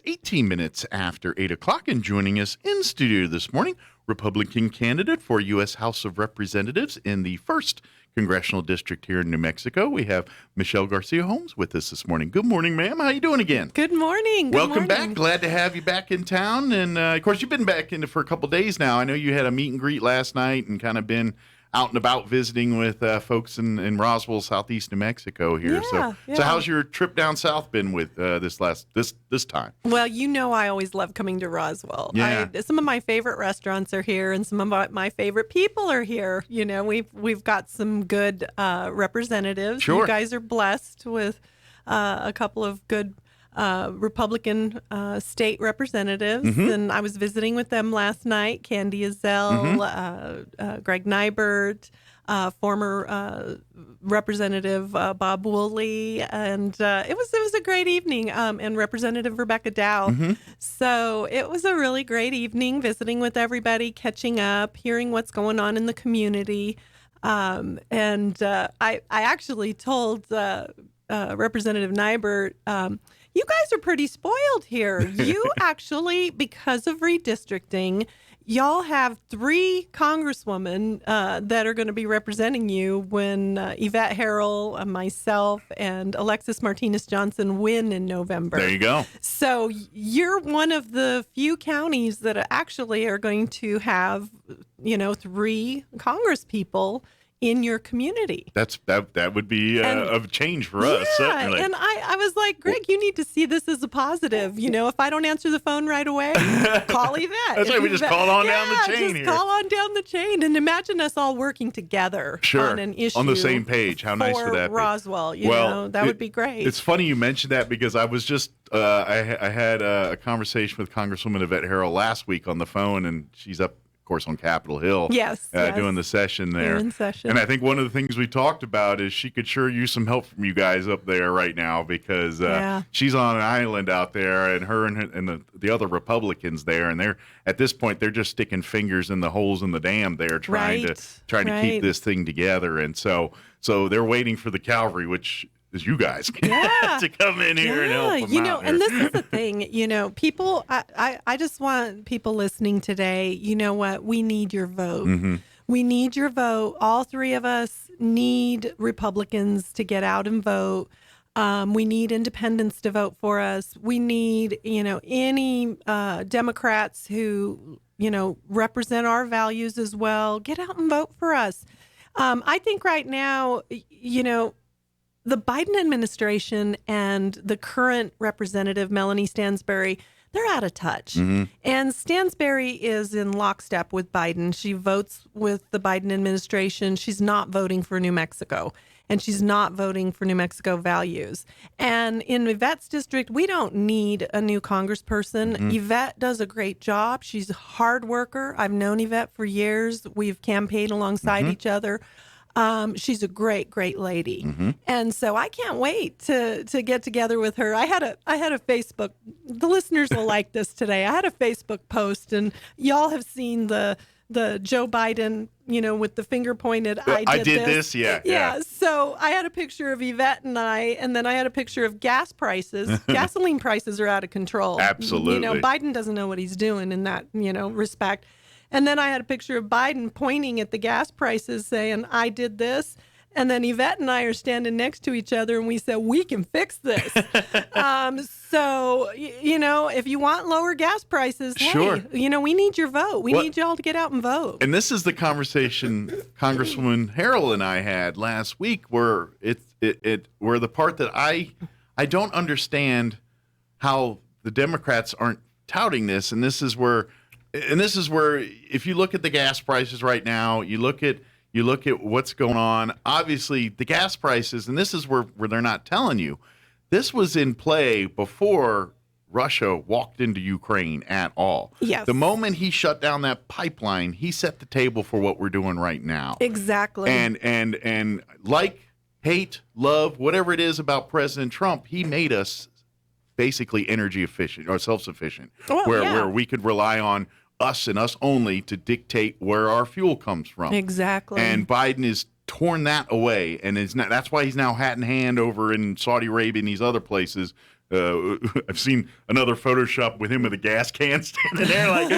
18 minutes after 8 o'clock, and joining us in studio this morning, Republican candidate for U.S. House of Representatives in the 1st Congressional District here in New Mexico. We have Michelle Garcia Holmes with us this morning. Good morning, ma'am. How you doing again? Good morning. Welcome back. Glad to have you back in town. And, of course, you've been back in for a couple days now. I know you had a meet and greet last night and kind of been out and about visiting with folks in Roswell, southeast New Mexico here. So how's your trip down south been with this time? Well, you know I always love coming to Roswell. Yeah. Some of my favorite restaurants are here, and some of my favorite people are here. You know, we've got some good representatives. Sure. You guys are blessed with a couple of good Republican state representatives, and I was visiting with them last night. Candy Ezell, Greg Nybert, former Representative Bob Woolley, and it was a great evening. And Representative Rebecca Dow. So it was a really great evening visiting with everybody, catching up, hearing what's going on in the community. I actually told Representative Nybert, you guys are pretty spoiled here. You actually, because of redistricting, y'all have 3 congresswomen that are going to be representing you when Yvette Harrell, myself, and Alexis Martinez-Johnson win in November. There you go. So you're one of the few counties that actually are going to have, 3 congresspeople in your community. That would be a change for us, certainly. And I was like, Greg, you need to see this as a positive. If I don't answer the phone right away, call Yvette. That's right. We just call on down the chain here. Call on down the chain, and imagine us all working together on an issue on the same page. How nice would that be? Roswell, that would be great. It's funny you mentioned that because I was just I had a conversation with Congresswoman Yvette Harrell last week on the phone, and she's up, of course, on Capitol Hill. Yes. Doing the session there. We're in session. And I think one of the things we talked about is she could sure use some help from you guys up there right now because she's on an island out there, and her and the other Republicans there, and they're at this point they're just sticking fingers in the holes in the dam there, trying to keep this thing together. And so they're waiting for the cavalry, which is you guys to come in here and help them out. And this is the thing, people, I just want people listening today, you know what, we need your vote. We need your vote. All 3 of us need Republicans to get out and vote. We need independents to vote for us. We need, any Democrats who, represent our values as well. Get out and vote for us. I think right now, the Biden administration and the current representative, Melanie Stansbury, they're out of touch. And Stansbury is in lockstep with Biden. She votes with the Biden administration. She's not voting for New Mexico, and she's not voting for New Mexico values. And in Yvette's district, we don't need a new congressperson. Yvette does a great job. She's a hard worker. I've known Yvette for years. We've campaigned alongside each other. She's a great, great lady. And so I can't wait to get together with her. I had a Facebook, the listeners will like this today. I had a Facebook post, and y'all have seen the Joe Biden, with the finger pointed, I did this. Yeah. So I had a picture of Yvette and then I had a picture of gas prices. Gasoline prices are out of control. Absolutely. Biden doesn't know what he's doing in that, respect. And then I had a picture of Biden pointing at the gas prices saying, I did this. And then Yvette and I are standing next to each other, and we said, we can fix this. So, if you want lower gas prices, sure. Hey, we need your vote. We need y'all to get out and vote. And this is the conversation Congresswoman Harrell and I had last week where where the part that I don't understand how the Democrats aren't touting this. And this is where if you look at the gas prices right now, you look at what's going on. Obviously, the gas prices, and this is where they're not telling you, this was in play before Russia walked into Ukraine at all. Yes. The moment he shut down that pipeline, he set the table for what we're doing right now. Exactly. And like, hate, love, whatever it is about President Trump, he made us basically energy efficient or self-sufficient, where we could rely on us and us only to dictate where our fuel comes from. Exactly. And Biden is torn that away, and that's why he's now hat in hand over in Saudi Arabia and these other places, I've seen another Photoshop with him with a gas can standing there, like.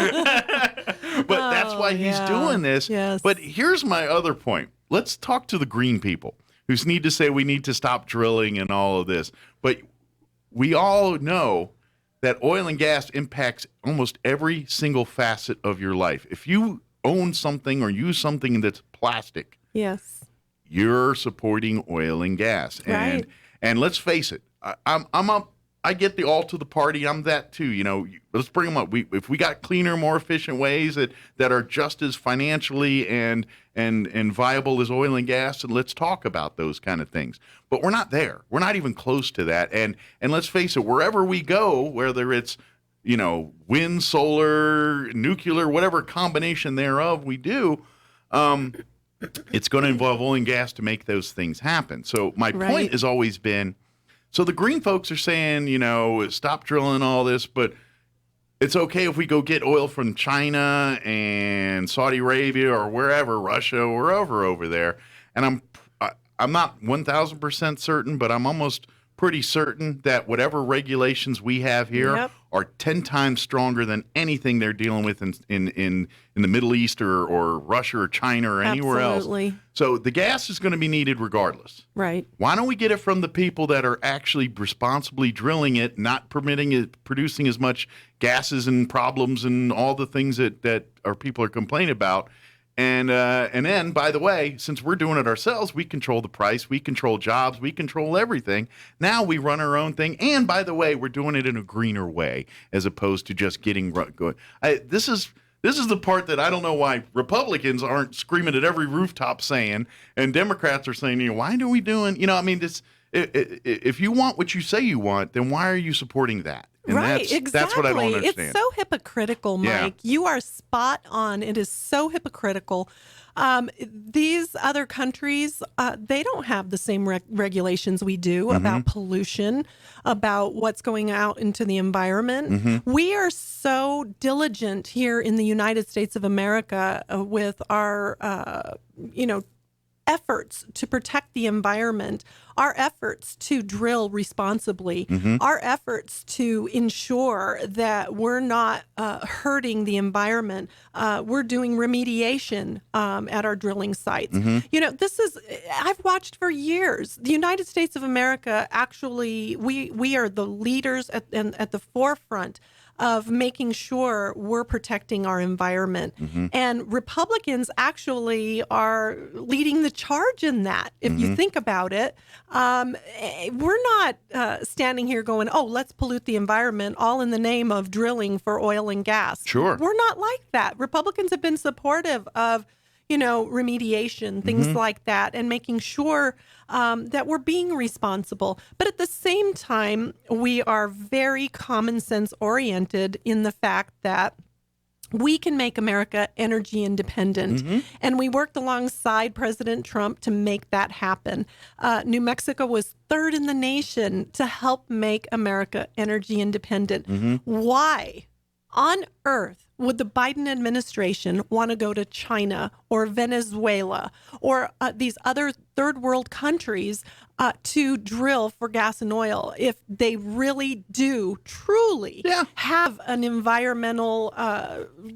But that's why he's doing this. Yes. But here's my other point. Let's talk to the green people who need to say we need to stop drilling and all of this. But we all know that oil and gas impacts almost every single facet of your life. If you own something or use something that's plastic, yes, you're supporting oil and gas. Right. And let's face it, I get the all to the party. I'm that too. Let's bring them up. If we got cleaner, more efficient ways that are just as financially and viable as oil and gas, and let's talk about those kind of things. But we're not there. We're not even close to that. And let's face it, wherever we go, whether it's wind, solar, nuclear, whatever combination thereof we do, it's going to involve oil and gas to make those things happen. So my point has always been, so the green folks are saying, stop drilling all this, but it's okay if we go get oil from China and Saudi Arabia or wherever, Russia or wherever over there. And I'm not 1,000% certain, but I'm almost pretty certain that whatever regulations we have here are 10 times stronger than anything they're dealing with in the Middle East or Russia or China or anywhere else. So the gas is going to be needed regardless. Right. Why don't we get it from the people that are actually responsibly drilling it, not permitting it, producing as much gases and problems and all the things that our people are complaining about? And then, by the way, since we're doing it ourselves, we control the price, we control jobs, we control everything. Now we run our own thing. And by the way, we're doing it in a greener way as opposed to just getting good. This is the part that I don't know why Republicans aren't screaming at every rooftop saying, and Democrats are saying, why are we doing, if you want what you say you want, then why are you supporting that? And exactly. That's what I don't understand. It's so hypocritical, Mike. Yeah. You are spot on. It is so hypocritical. These other countries, they don't have the same regulations we do about pollution, about what's going out into the environment. We are so diligent here in the United States of America with our, efforts to protect the environment, our efforts to drill responsibly, our efforts to ensure that we're not hurting the environment. We're doing remediation at our drilling sites. I've watched for years. The United States of America, actually, we are the leaders at the forefront of making sure we're protecting our environment. And Republicans actually are leading the charge in that. If you think about it, we're not standing here going, let's pollute the environment all in the name of drilling for oil and gas. Sure. We're not like that. Republicans have been supportive of remediation, things like that, and making sure that we're being responsible. But at the same time, we are very common sense oriented in the fact that we can make America energy independent. And we worked alongside President Trump to make that happen. New Mexico was third in the nation to help make America energy independent. Why on earth would the Biden administration want to go to China or Venezuela or these other third world countries to drill for gas and oil if they really do truly have an environmental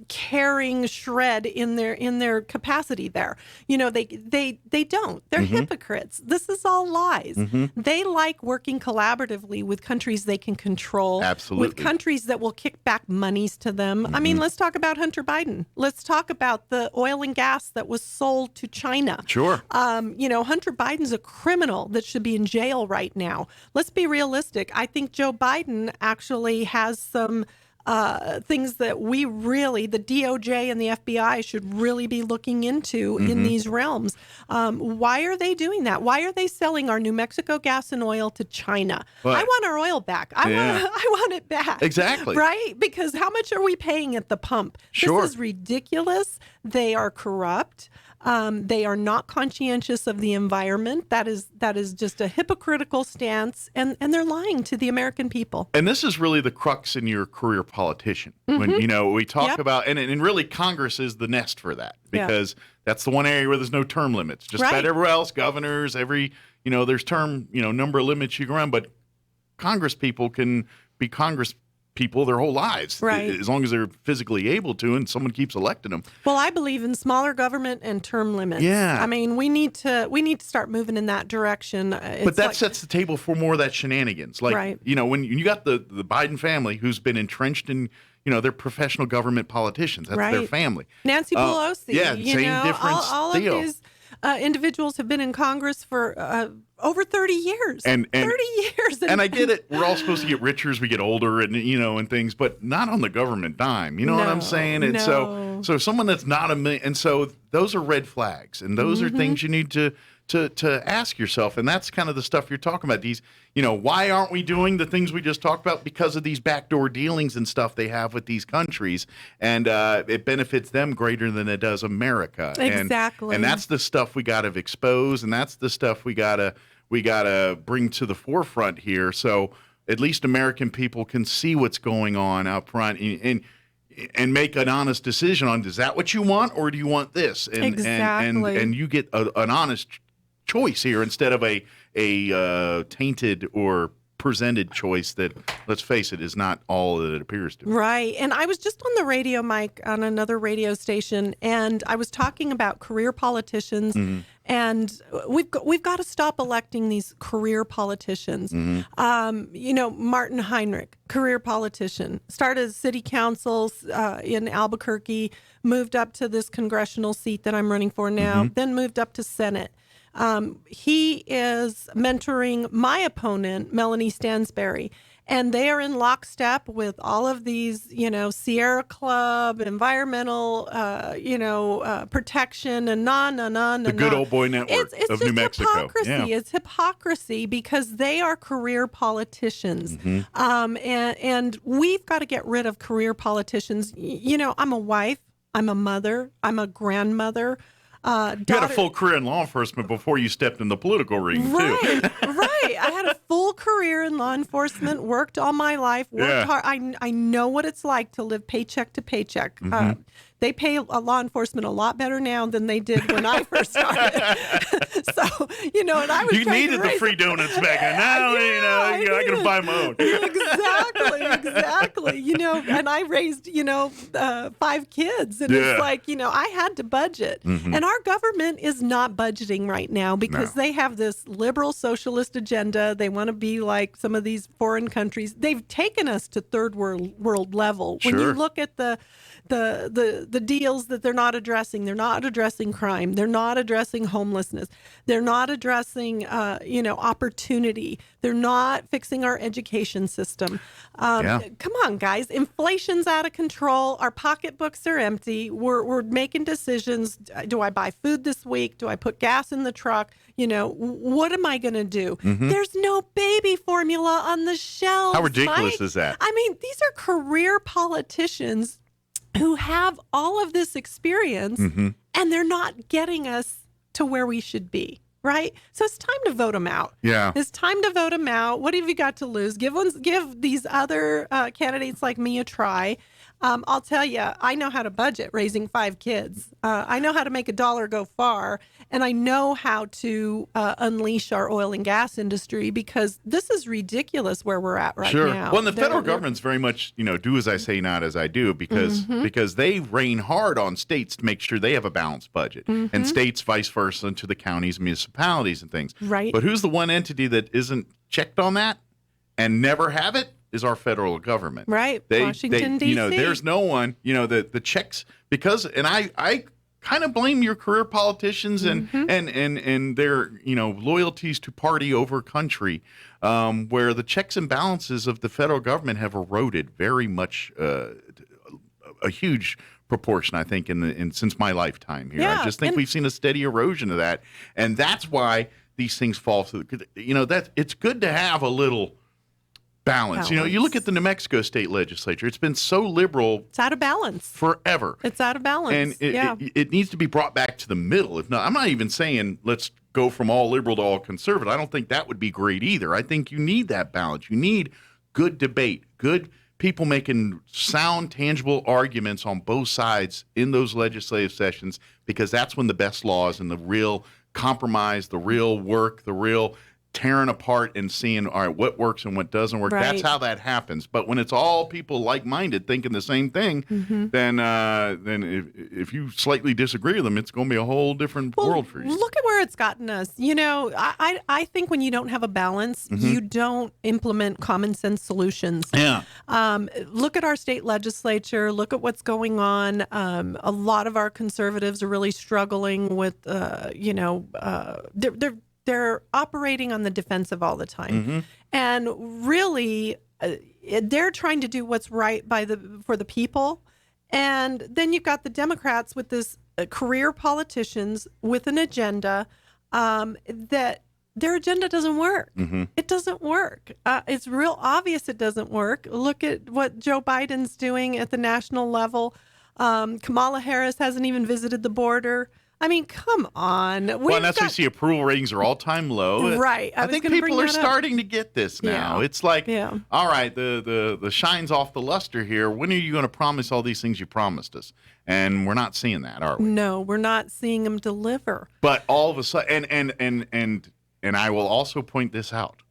caring shred in their capacity there? They don't. They're hypocrites. This is all lies. They like working collaboratively with countries they can control. Absolutely. With countries that will kick back monies to them. I mean, let's talk about Hunter Biden. Let's talk about the oil and gas that was sold to China. Sure. Hunter Biden's a criminal that should be in jail right now. Let's be realistic. I think Joe Biden actually has some things that the DOJ and the FBI should really be looking into in these realms. Why are they doing that? Why are they selling our New Mexico gas and oil to China? But, I want our oil back. I want it back. Exactly. Right? Because how much are we paying at the pump? Sure. This is ridiculous. They are corrupt. They are not conscientious of the environment. That is just a hypocritical stance, and they're lying to the American people. And this is really the crux in your career politician. When we talk about, and really Congress is the nest for that, because that's the one area where there's no term limits. Just about everywhere else, governors, there's term, number of limits you can run, but Congress people can be Congress people their whole lives, right, as long as they're physically able to, and someone keeps electing them. Well, I believe in smaller government and term limits. Yeah, I mean, we need to start moving in that direction. But that sets the table for more of that shenanigans. Like, right. When you got the Biden family who's been entrenched in, they're professional government politicians. That's right. their family. Nancy Pelosi. Yeah, same difference. All of these individuals have been in Congress for over 30 years. And 30 years. And I get it. We're all supposed to get richer as we get older and things, but not on the government dime. You know what I'm saying? And so someone that's not and so those are red flags, and those are things you need to ask yourself. And that's kind of the stuff you're talking about. These, why aren't we doing the things we just talked about? Because of these backdoor dealings and stuff they have with these countries. And it benefits them greater than it does America. Exactly. And that's the stuff we got to expose. And that's the stuff we got to bring to the forefront here. So at least American people can see what's going on out front and make an honest decision on, is that what you want, or do you want this? And, exactly. And you get an honest choice here instead of a tainted or presented choice that, let's face it, is not all that it appears to be. Right. And I was just on the radio mic on another radio station, and I was talking about career politicians, and we've got to stop electing these career politicians. Martin Heinrich, career politician, started as city council in Albuquerque, moved up to this congressional seat that I'm running for now, then moved up to Senate. He is mentoring my opponent, Melanie Stansberry, and they are in lockstep with all of these, Sierra Club, environmental, protection, and the good old boy network of New Mexico. Hypocrisy. Yeah. It's hypocrisy because they are career politicians, and we've got to get rid of career politicians. I'm a wife, I'm a mother, I'm a grandmother. You had a full career in law enforcement before you stepped in the political ring, too. Right. I had a full career in law enforcement, worked all my life, worked hard. I know what it's like to live paycheck to paycheck. They pay law enforcement a lot better now than they did when I first started. So, and I was needed the free donuts back then. Now, I got to buy my own. Exactly. And I raised, 5 kids. And it's like, I had to budget. And our government is not budgeting right now because they have this liberal socialist agenda. They want to be like some of these foreign countries. They've taken us to third world level. When you look at the deals that they're not addressing crime. They're not addressing homelessness. They're not addressing, opportunity. They're not fixing our education system. Come on, guys. Inflation's out of control. Our pocketbooks are empty. We're making decisions. Do I buy food this week? Do I put gas in the truck? What am I going to do? There's no baby formula on the shelves. How ridiculous is that? I mean, these are career politicians who have all of this experience, and they're not getting us to where we should be, right? So it's time to vote them out. Yeah. It's time to vote them out. What have you got to lose? Give these other candidates like me a try. I'll tell you, I know how to budget raising 5 kids. I know how to make a dollar go far, and I know how to unleash our oil and gas industry because this is ridiculous where we're at right now. Well, and the federal government's very much, do as I say, not as I do, because they reign hard on states to make sure they have a balanced budget, and states vice versa to the counties, municipalities, and things. Right. But who's the one entity that isn't checked on that and never have it? Is our federal government. Right. Washington, D.C. There's no one, the checks, because, and I kind of blame your career politicians and their, loyalties to party over country, where the checks and balances of the federal government have eroded very much, a huge proportion, I think, since my lifetime here. Yeah, I just think we've seen a steady erosion of that. And that's why these things fall through. It's good to have a little balance. You look at the New Mexico state legislature. It's been so liberal. It's out of balance. Forever. It's out of balance. And it needs to be brought back to the middle. If not, I'm not even saying let's go from all liberal to all conservative. I don't think that would be great either. I think you need that balance. You need good debate, good people making sound, tangible arguments on both sides in those legislative sessions, because that's when the best laws and the real compromise, the real work, the real tearing apart and seeing, all right, what works and what doesn't work. Right. That's how that happens. But when it's all people like-minded thinking the same thing, then if you slightly disagree with them, it's going to be a whole different world for you. Look at where it's gotten us. I think when you don't have a balance, you don't implement common sense solutions. Yeah. Look at our state legislature. Look at what's going on. A lot of our conservatives are really struggling with, they're operating on the defensive all the time. And really, they're trying to do what's right for the people. And then you've got the Democrats with this career politicians with an agenda that their agenda doesn't work. It doesn't work. It's real obvious it doesn't work. Look at what Joe Biden's doing at the national level. Kamala Harris hasn't even visited the border. I mean, come on. Well, and that's why you see approval ratings are all-time low. Right. I think people are starting to get this now. Yeah. It's like, all right, the shine's off the luster here. When are you going to promise all these things you promised us? And we're not seeing that, are we? No, we're not seeing them deliver. But all of a sudden, and I will also point this out.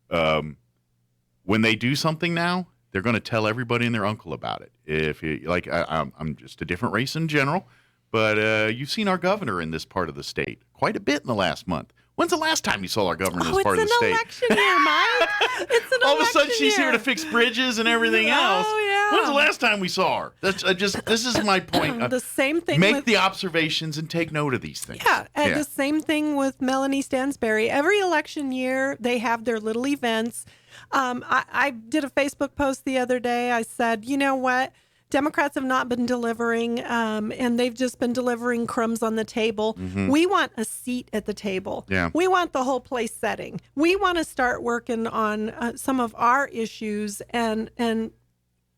When they do something now, they're going to tell everybody and their uncle about it. If you like, I'm just a different race in general. But you've seen our governor in this part of the state quite a bit in the last month. When's the last time you saw our governor in this part of the state? It's an election year, Mike. It's an All of a sudden, election she's year. here to fix bridges and everything else. Oh, yeah. When's the last time we saw her? That's this is my point. The same thing Make with the observations and take note of these things. Yeah, and the same thing with Melanie Stansberry. Every election year, they have their little events. I did a Facebook post the other day. I said, you know what? Democrats have not been delivering, and they've just been delivering crumbs on the table. We want a seat at the table. Yeah. We want the whole place setting. We want to start working on some of our issues. And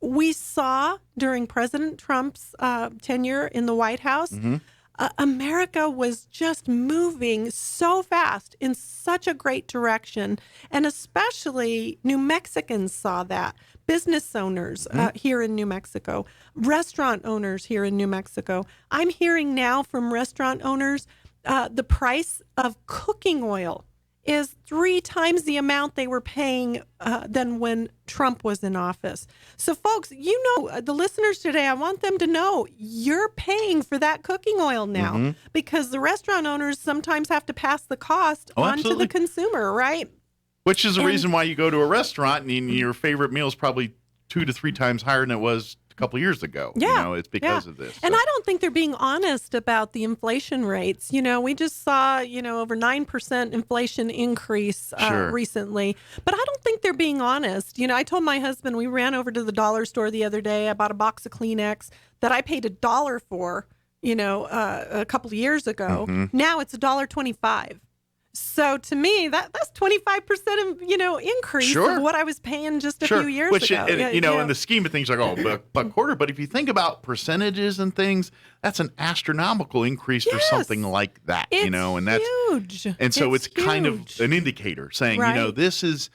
we saw during President Trump's tenure in the White House, America was just moving so fast in such a great direction. And especially New Mexicans saw that. Business owners here in New Mexico, restaurant owners here in New Mexico. I'm hearing now from restaurant owners, the price of cooking oil is 3 times the amount they were paying than when Trump was in office. So folks, the listeners today, I want them to know you're paying for that cooking oil now because the restaurant owners sometimes have to pass the cost on to the consumer, right? Which is the reason why you go to a restaurant and your favorite meal is probably 2 to 3 times higher than it was a couple of years ago. Yeah. It's because of this. And I don't think they're being honest about the inflation rates. We just saw, over 9% inflation increase recently. But I don't think they're being honest. I told my husband, we ran over to the dollar store the other day. I bought a box of Kleenex that I paid $1 for, a couple of years ago. Now it's $1.25. So to me, that's 25%, increase of what I was paying just a few years ago. In the scheme of things, like buck quarter. But if you think about percentages and things, that's an astronomical increase for something like that. And that's huge. And so it's kind of an indicator saying, this is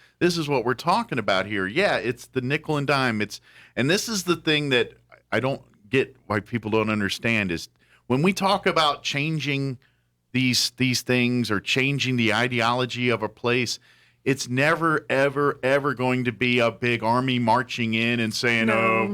what we're talking about here. Yeah, it's the nickel and dime. And this is the thing that I don't get why people don't understand is when we talk about changing these things or changing the ideology of a place, it's never, ever, ever going to be a big army marching in and saying,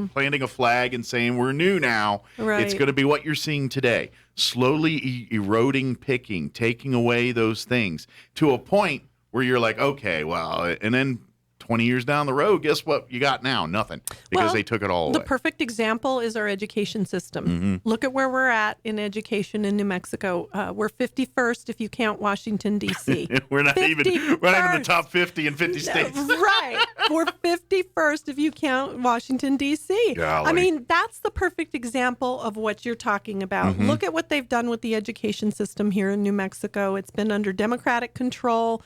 planting a flag and saying we're new now. Right. It's going to be what you're seeing today, slowly eroding, picking, taking away those things to a point where you're like, okay, well, and then 20 years down the road, guess what you got now? Nothing, because they took it all away. The perfect example is our education system. Look at where we're at in education in New Mexico. We're 51st if you count Washington, D.C. We're not even in the top 50 in 50 states. Right. We're 51st if you count Washington, D.C. Golly. I mean, that's the perfect example of what you're talking about. Look at what they've done with the education system here in New Mexico. It's been under Democratic control.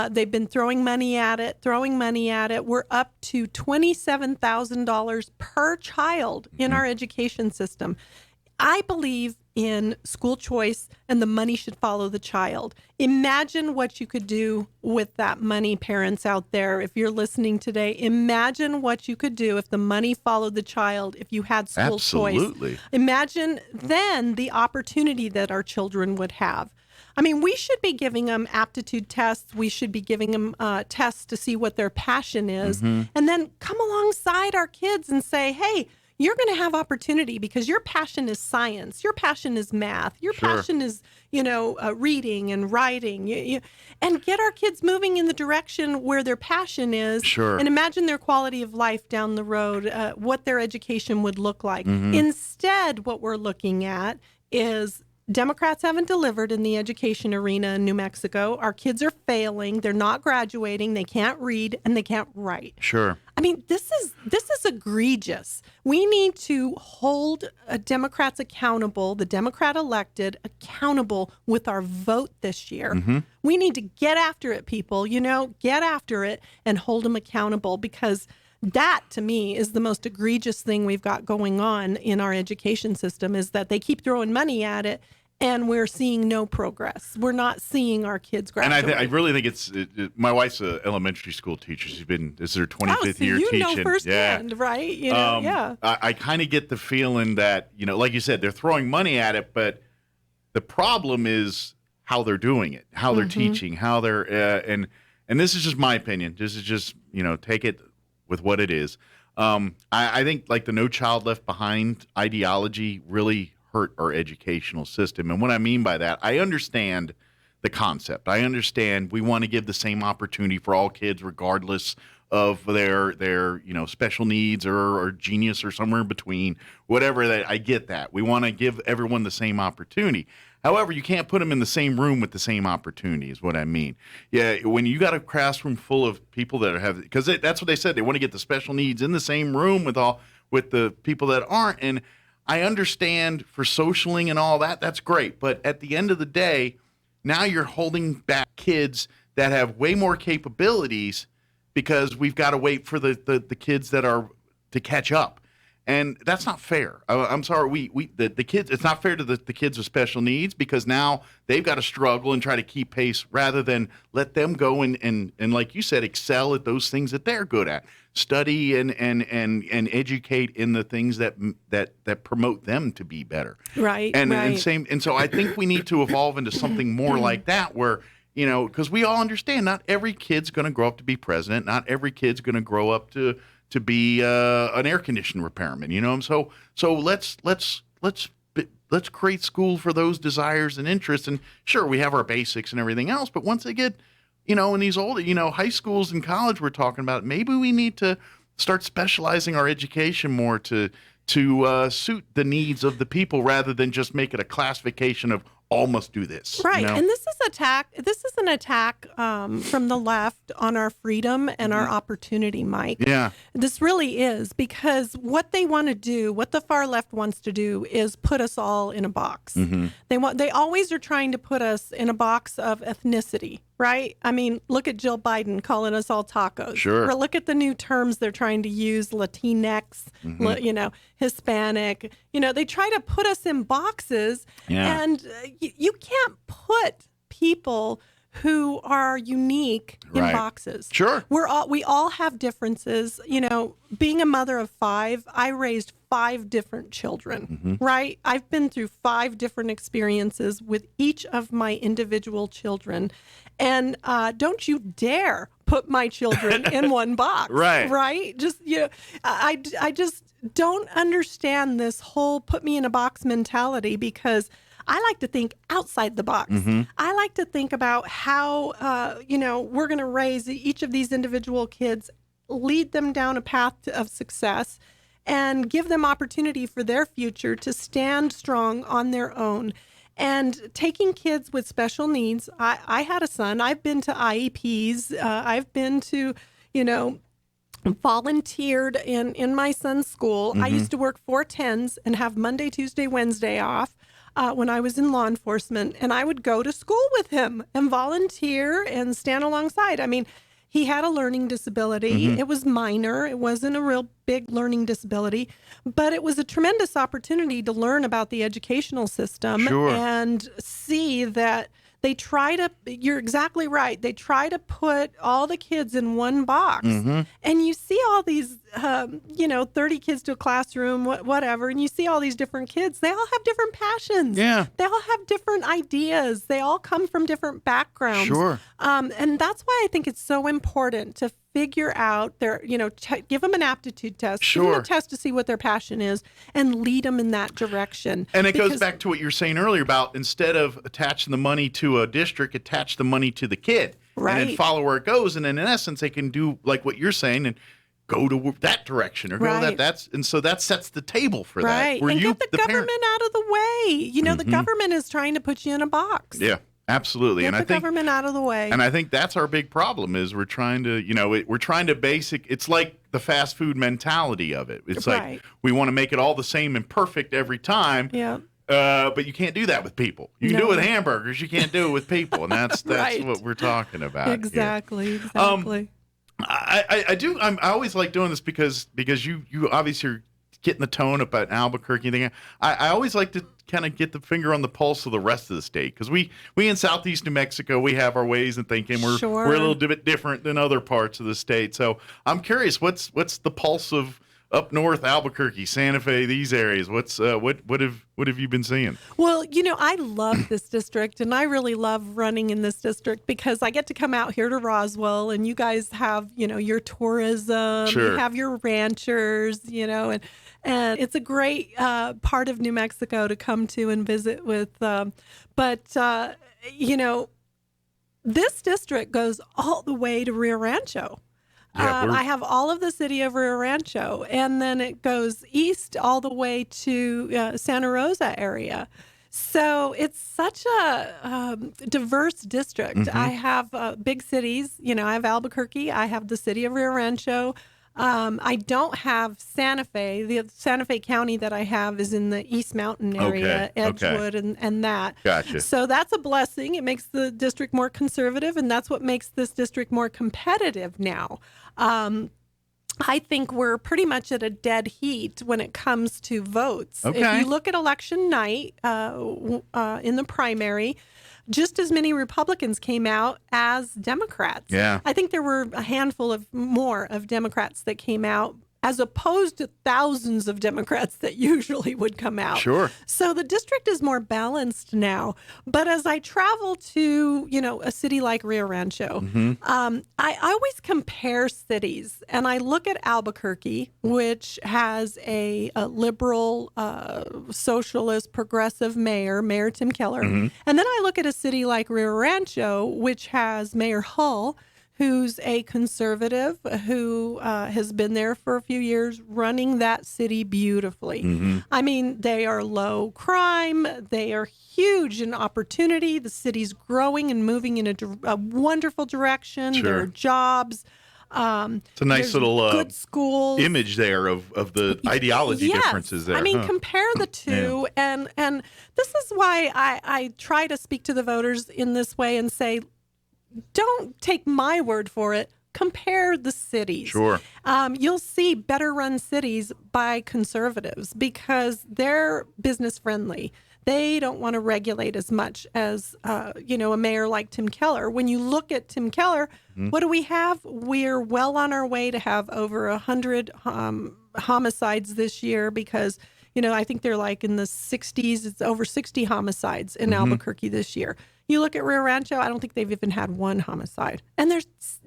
They've been throwing money at it. We're up to $27,000 per child in our education system. I believe in school choice and the money should follow the child. Imagine what you could do with that money, parents out there. If you're listening today, imagine what you could do if the money followed the child, if you had school choice. Absolutely. Imagine then the opportunity that our children would have. I mean, we should be giving them aptitude tests. We should be giving them tests to see what their passion is. And then come alongside our kids and say, hey, you're going to have opportunity because your passion is science. Your passion is math. Your passion is, reading and writing. And get our kids moving in the direction where their passion is. Sure. And imagine their quality of life down the road, what their education would look like. Instead, what we're looking at is Democrats haven't delivered in the education arena in New Mexico. Our kids are failing. They're not graduating. They can't read and they can't write. Sure. I mean, this is egregious. We need to hold Democrats accountable, the Democrat elected accountable with our vote this year. We need to get after it, people, get after it and hold them accountable, because that, to me, is the most egregious thing we've got going on in our education system, is that they keep throwing money at it and we're seeing no progress. We're not seeing our kids graduate. And I really think it's my wife's an elementary school teacher. This is her 25th year teaching. You know firsthand, right? I kind of get the feeling that, like you said, they're throwing money at it, but the problem is how they're doing it, how they're teaching, how they're and this is just my opinion. This is just, take it with what it is. I think like the No Child Left Behind ideology really hurt our educational system. And what I mean by that, I understand the concept. I understand we want to give the same opportunity for all kids, regardless of their special needs or genius or somewhere in between, whatever that. I get that. We want to give everyone the same opportunity. However, you can't put them in the same room with the same opportunity is what I mean. Yeah, when you got a classroom full of people that have, because that's what they said, they want to get the special needs in the same room with the people that aren't. And I understand for socialing and all that, that's great. But at the end of the day, now you're holding back kids that have way more capabilities because we've got to wait for the kids that are to catch up. And that's not fair. I'm sorry. The kids. It's not fair to the kids with special needs, because now they've got to struggle and try to keep pace rather than let them go and like you said, excel at those things that they're good at. Study and educate in the things that promote them to be better. Right. And so I think we need to evolve into something more like that, where because we all understand not every kid's going to grow up to be president. Not every kid's going to grow up to be an air conditioner repairman, So let's create school for those desires and interests. And sure, we have our basics and everything else, but once they get, in these older, high schools and college, we're talking about, maybe we need to start specializing our education more to suit the needs of the people, rather than just make it a classification of all must do this. Right. And this is an attack from the left on our freedom and our opportunity, Mike. Yeah. This really is, because what they want to do, what the far left wants to do, is put us all in a box. They always are trying to put us in a box of ethnicity, right? I mean, look at Jill Biden calling us all tacos. Sure. Or look at the new terms they're trying to use, Latinx, Hispanic. They try to put us in boxes. Yeah. And you can't put people who are unique in boxes. Sure. We all have differences. Being a mother of 5, I raised 5 different children, right? I've been through 5 different experiences with each of my individual children. And don't you dare put my children in one box. Right? Just, I just don't understand this whole put me in a box mentality, because I like to think outside the box. I like to think about how, we're going to raise each of these individual kids, lead them down a path of success, and give them opportunity for their future to stand strong on their own. And taking kids with special needs, I had a son. I've been to IEPs. I've been to, volunteered in my son's school. I used to work 4/10s and have Monday, Tuesday, Wednesday off when I was in law enforcement. And I would go to school with him and volunteer and stand alongside. I mean, he had a learning disability. It was minor. It wasn't a real big learning disability, but it was a tremendous opportunity to learn about the educational system and see that you're exactly right. They try to put all the kids in one box. And you see all these 30 kids to a classroom, whatever, and you see all these different kids. They all have different passions. Yeah. They all have different ideas. They all come from different backgrounds. Sure. And that's why I think it's so important to figure out give them an aptitude test, give them Sure. a test to see what their passion is, and lead them in that direction. And it goes back to what you were saying earlier about instead of attaching the money to a district, attach the money to the kid. Right. And then follow where it goes. And then in essence, they can do like what you're saying and go to that direction or go that. And so that sets the table for that. Right. And get the government out of the way. The government is trying to put you in a box. Yeah. Absolutely. Get the government out of the way. And I think that's our big problem is we're trying to, it's like the fast food mentality of it. It's like we want to make it all the same and perfect every time. Yeah. But you can't do that with people. You can do it with hamburgers. You can't do it with people. And that's what we're talking about. Exactly. Here. Exactly. I always like doing this because you obviously are getting the tone about Albuquerque thing. I always like to kind of get the finger on the pulse of the rest of the state because we in Southeast New Mexico, we have our ways of thinking. We're a little bit different than other parts of the state. So I'm curious, what's the pulse of up north, Albuquerque, Santa Fe, these areas? What's what have you been seeing? Well, I love this district, and I really love running in this district because I get to come out here to Roswell, and you guys have your tourism, you have your ranchers, and it's a great part of New Mexico to come to and visit with. This district goes all the way to Rio Rancho. I have all of the city of Rio Rancho, and then it goes east all the way to Santa Rosa area. So it's such a diverse district. I have big cities. I have Albuquerque. I have the city of Rio Rancho. I don't have Santa Fe. The Santa Fe County that I have is in the East Mountain area, Edgewood, and that. Gotcha. So that's a blessing. It makes the district more conservative, and that's what makes this district more competitive now. I think we're pretty much at a dead heat when it comes to votes. Okay. If you look at election night in the primary, just as many Republicans came out as Democrats. Yeah. I think there were a handful of more of Democrats that came out as opposed to thousands of Democrats that usually would come out. Sure. So the district is more balanced now. But as I travel to, a city like Rio Rancho, I always compare cities. And I look at Albuquerque, which has a liberal, socialist, progressive Mayor Tim Keller. And then I look at a city like Rio Rancho, which has Mayor Hull, who's a conservative who has been there for a few years, running that city beautifully. I mean, they are low crime. They are huge in opportunity. The city's growing and moving in a wonderful direction. Sure. There are jobs. It's a nice little good schools. image there of the ideology differences there. I mean, compare the two. And this is why I try to speak to the voters in this way and say, don't take my word for it. Compare the cities. Sure. You'll see better run cities by conservatives because they're business friendly. They don't want to regulate as much as, a mayor like Tim Keller. When you look at Tim Keller, what do we have? We're well on our way to have over 100 homicides this year because, I think they're like in the 60s. It's over 60 homicides in Albuquerque this year. You look at Rio Rancho, I don't think they've even had one homicide. And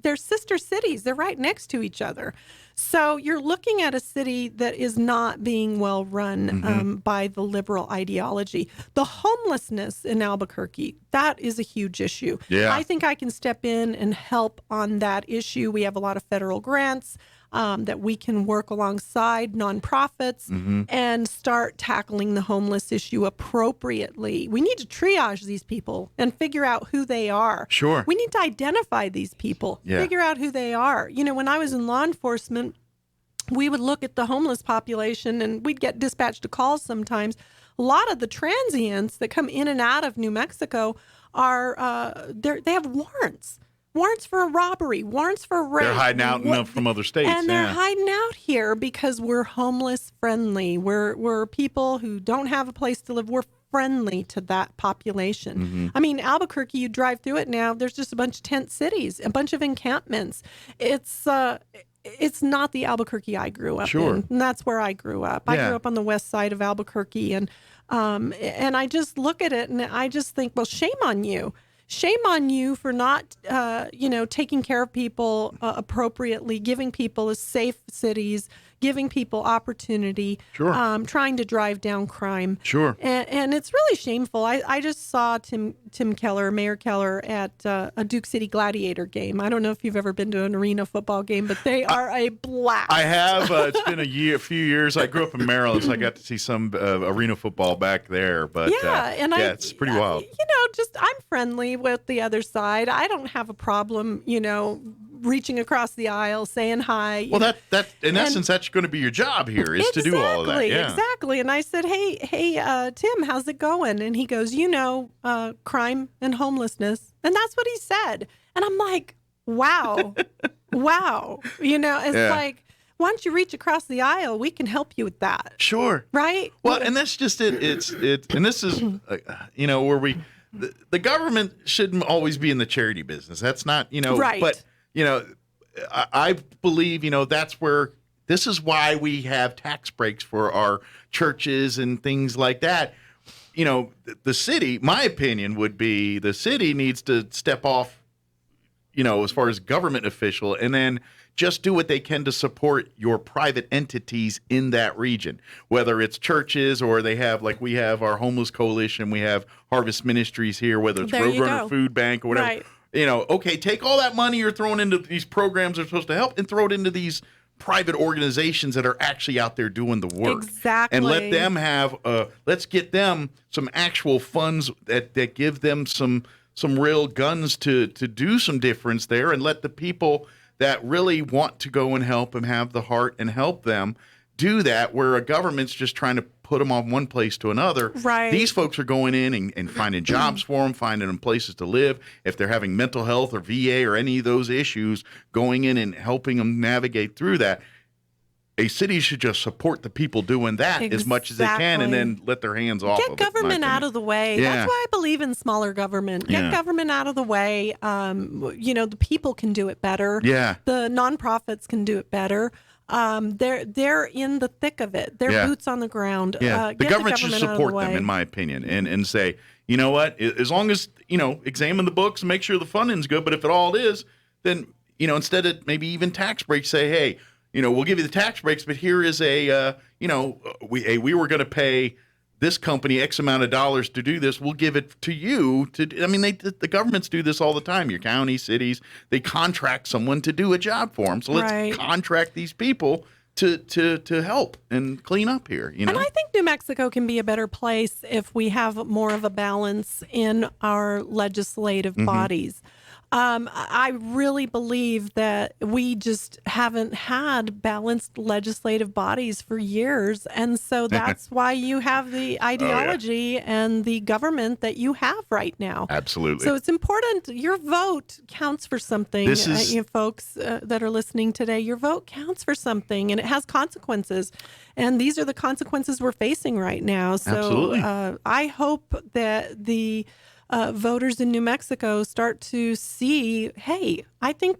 they're sister cities. They're right next to each other. So you're looking at a city that is not being well run by the liberal ideology. The homelessness in Albuquerque, that is a huge issue. Yeah. I think I can step in and help on that issue. We have a lot of federal grants that we can work alongside nonprofits and start tackling the homeless issue appropriately. We need to triage these people and figure out who they are. Sure. We need to identify these people, figure out who they are. When I was in law enforcement, we would look at the homeless population and we'd get dispatched to calls sometimes. A lot of the transients that come in and out of New Mexico are, they have warrants. Warrants for a robbery, warrants for rape. They're hiding out from other states. And they're hiding out here because we're homeless friendly. We're people who don't have a place to live. We're friendly to that population. I mean, Albuquerque, you drive through it now, there's just a bunch of tent cities, a bunch of encampments. It's it's not the Albuquerque I grew up Sure. in. And that's where I grew up. I Yeah. grew up on the west side of Albuquerque, and I just look at it and I just think, well, shame on you. Shame on you for not, taking care of people appropriately, giving people safe cities, giving people opportunity, Sure. Trying to drive down crime. Sure. And it's really shameful. I just saw Mayor Keller, at a Duke City Gladiator game. I don't know if you've ever been to an arena football game, but they are a blast. I have. It's been a few years. I grew up in Maryland, so I got to see some arena football back there. But it's pretty wild. I'm friendly with the other side. I don't have a problem, reaching across the aisle, saying hi. Well, that in essence, that's going to be your job here, is to do all of that. Yeah. Exactly. And I said, hey, Tim, how's it going? And he goes, crime and homelessness. And that's what he said. And I'm like, wow, wow. It's like, why don't you reach across the aisle? We can help you with that. Sure. Right? Well, and that's just it. And this is, where the government shouldn't always be in the charity business. That's not, right. But, I believe, this is why we have tax breaks for our churches and things like that. The city, my opinion would be the city needs to step off, as far as government official, and then just do what they can to support your private entities in that region, whether it's churches or they have, like we have our homeless coalition, we have Harvest Ministries here, whether it's Roadrunner Food Bank or whatever. Right. Okay, take all that money you're throwing into these programs that are supposed to help and throw it into these private organizations that are actually out there doing the work. Exactly. And let them have, let's get them some actual funds that give them some real guns to do some difference there, and let the people that really want to go and help and have the heart and help them do that, where a government's just trying to put them on one place to another. Right. These folks are going in and finding jobs for them, finding them places to live. If they're having mental health or VA or any of those issues, going in and helping them navigate through that. A city should just support the people doing that as much as they can, and then let their hands off of it. Get government out of the way. Yeah. That's why I believe in smaller government. Get government out of the way. The people can do it better. Yeah. The nonprofits can do it better. They're in the thick of it. They're boots on the ground. Yeah. The government should support them, in my opinion, and say, you know what, as long as, examine the books and make sure the funding's good, but if it all is, then, instead of maybe even tax breaks, say, hey, we'll give you the tax breaks, but here is we were going to pay this company X amount of dollars to do this. We'll give it to you. The governments do this all the time. Your county, cities, they contract someone to do a job for them. So let's contract these people to help and clean up here. And I think New Mexico can be a better place if we have more of a balance in our legislative bodies. I really believe that we just haven't had balanced legislative bodies for years. And so that's why you have the ideology and the government that you have right now. Absolutely. So it's important. Your vote counts for something. Folks that are listening today, your vote counts for something, and it has consequences. And these are the consequences we're facing right now. So I hope that the voters in New Mexico start to see, hey, I think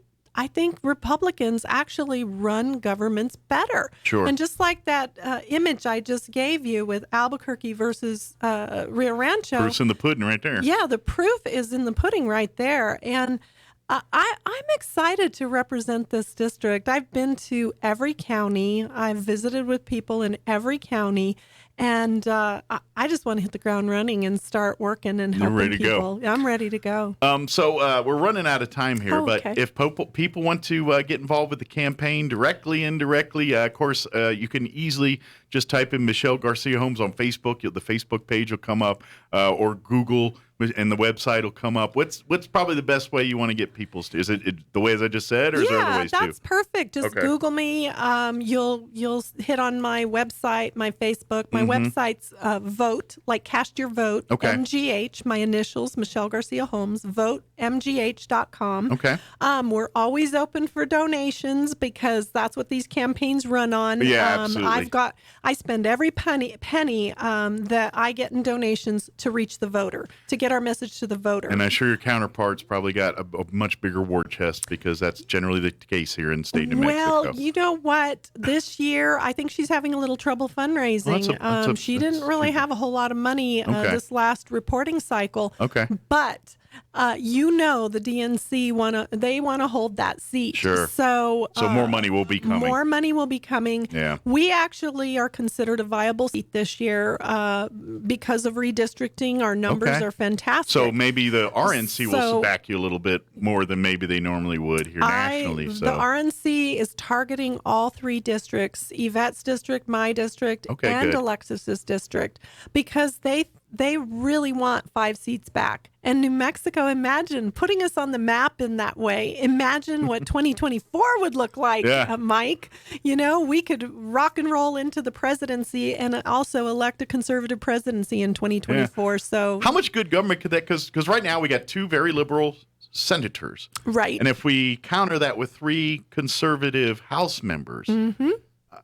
Republicans actually run governments better. Sure. And just like that image I just gave you with Albuquerque versus Rio Rancho. Proof's in the pudding right there. Yeah, the proof is in the pudding right there. And I'm excited to represent this district. I've been to every county. I've visited with people in every county. And I just want to hit the ground running and start working and helping ready to people. go. I'm ready to go. So we're running out of time here, but okay. if people want to get involved with the campaign directly, indirectly, of course, you can easily just type in Michelle Garcia Holmes on Facebook. The Facebook page will come up, or Google, and the website will come up. What's probably the best way you want to get people? Is it the way as I just said, or is there other ways too? Yeah, that's perfect. Just Google me. You'll hit on my website, my Facebook. My website's vote, like cast your vote, MGH, my initials, Michelle Garcia Holmes, votemgh.com. Okay. We're always open for donations because that's what these campaigns run on. Yeah, absolutely. I spend every penny that I get in donations to reach the voter, to get our message to the voter. And I'm sure your counterparts probably got a much bigger war chest, because that's generally the case here in the state of New Mexico. Well, you know what? This year, I think she's having a little trouble fundraising. She didn't really have a whole lot of money this last reporting cycle. Okay. But the DNC want to hold that seat. Sure. So more money will be coming. More money will be coming. Yeah. We actually are considered a viable seat this year because of redistricting. Our numbers are fantastic. So maybe the RNC will back you a little bit more than maybe they normally would here nationally. So the RNC is targeting all 3 districts: Yvette's district, my district, and Alexis's district, because they really want 5 seats back. And New Mexico, imagine putting us on the map in that way. Imagine what 2024 would look like, Mike. We could rock and roll into the presidency and also elect a conservative presidency in 2024. Yeah. So how much good government could that, because right now we got 2 very liberal senators. Right. And if we counter that with 3 conservative House members,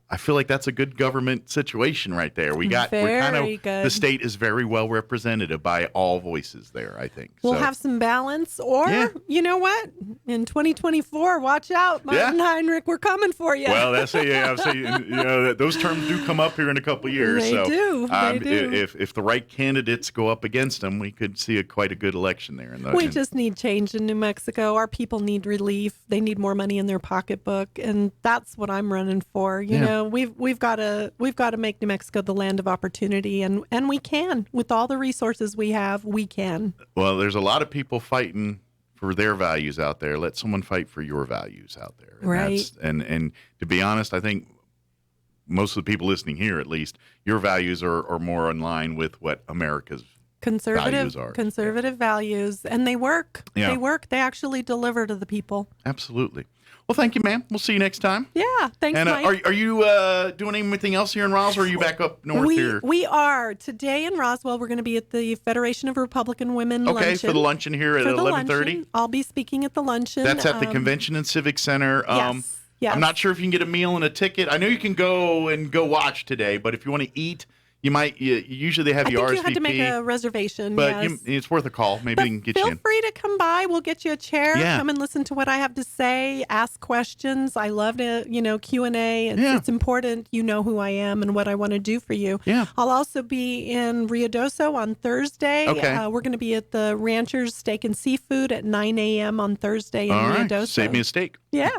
I feel like that's a good government situation right there. The state is very well represented by all voices there, I think. We'll have some balance, or you know what? In 2024, watch out, Martin Heinrich, we're coming for you. Well, those terms do come up here in a couple of years. They do. If the right candidates go up against them, we could see quite a good election there. We just need change in New Mexico. Our people need relief. They need more money in their pocketbook, and that's what I'm running for. We've got to make New Mexico the land of opportunity, and we can. With all the resources we have, we can. Well, there's a lot of people fighting for their values out there. Let someone fight for your values out there. And right. And to be honest, I think most of the people listening here, at least, your values are more in line with what America's values are. Conservative values, and they work. Yeah. They work. They actually deliver to the people. Absolutely. Well, thank you, ma'am. We'll see you next time. Yeah, thanks, and, Mike. Are you doing anything else here in Roswell, or are you back up north here? We are. Today in Roswell, we're going to be at the Federation of Republican Women luncheon. Okay, for the luncheon here at 11:30. I'll be speaking at the luncheon. That's at the Convention and Civic Center. Yes. I'm not sure if you can get a meal and a ticket. I know you can go watch today, but if you want to eat, you might. Usually they have you RSVP. You had to make a reservation, but it's worth a call. Maybe we can get you in. Feel free to come by. We'll get you a chair. Yeah. Come and listen to what I have to say. Ask questions. I love to, Q&A. It's important you know who I am and what I want to do for you. Yeah. I'll also be in Ruidoso on Thursday. Okay. We're going to be at the Rancher's Steak and Seafood at 9 a.m. on Thursday in Ruidoso. Save me a steak. Yeah.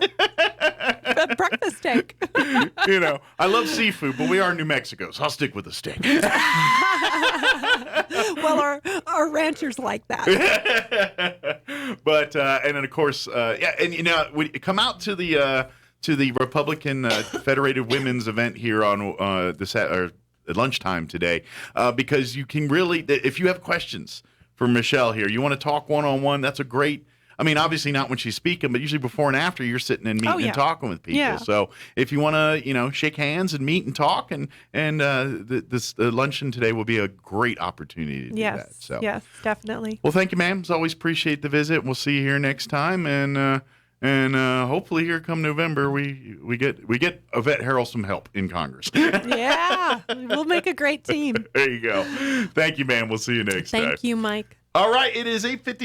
A breakfast steak. I love seafood, but we are in New Mexico, so I'll stick with the steak. Well, our ranchers like that. But and then of course, we come out to the Republican Federated Women's event here on at lunchtime today, because you can really, if you have questions for Michelle here, you want to talk one-on-one. That's a great. I mean, obviously not when she's speaking, but usually before and after you're sitting and meeting and talking with people. Yeah. So if you want to, shake hands and meet and talk, and this luncheon today will be a great opportunity to do that. So yes, definitely. Well, thank you, ma'am. As always, appreciate the visit. We'll see you here next time, and hopefully here come November we get Yvette Harrell some help in Congress. Yeah, we'll make a great team. There you go. Thank you, ma'am. We'll see you next time. Thank you, Mike. All right, it is 8:50.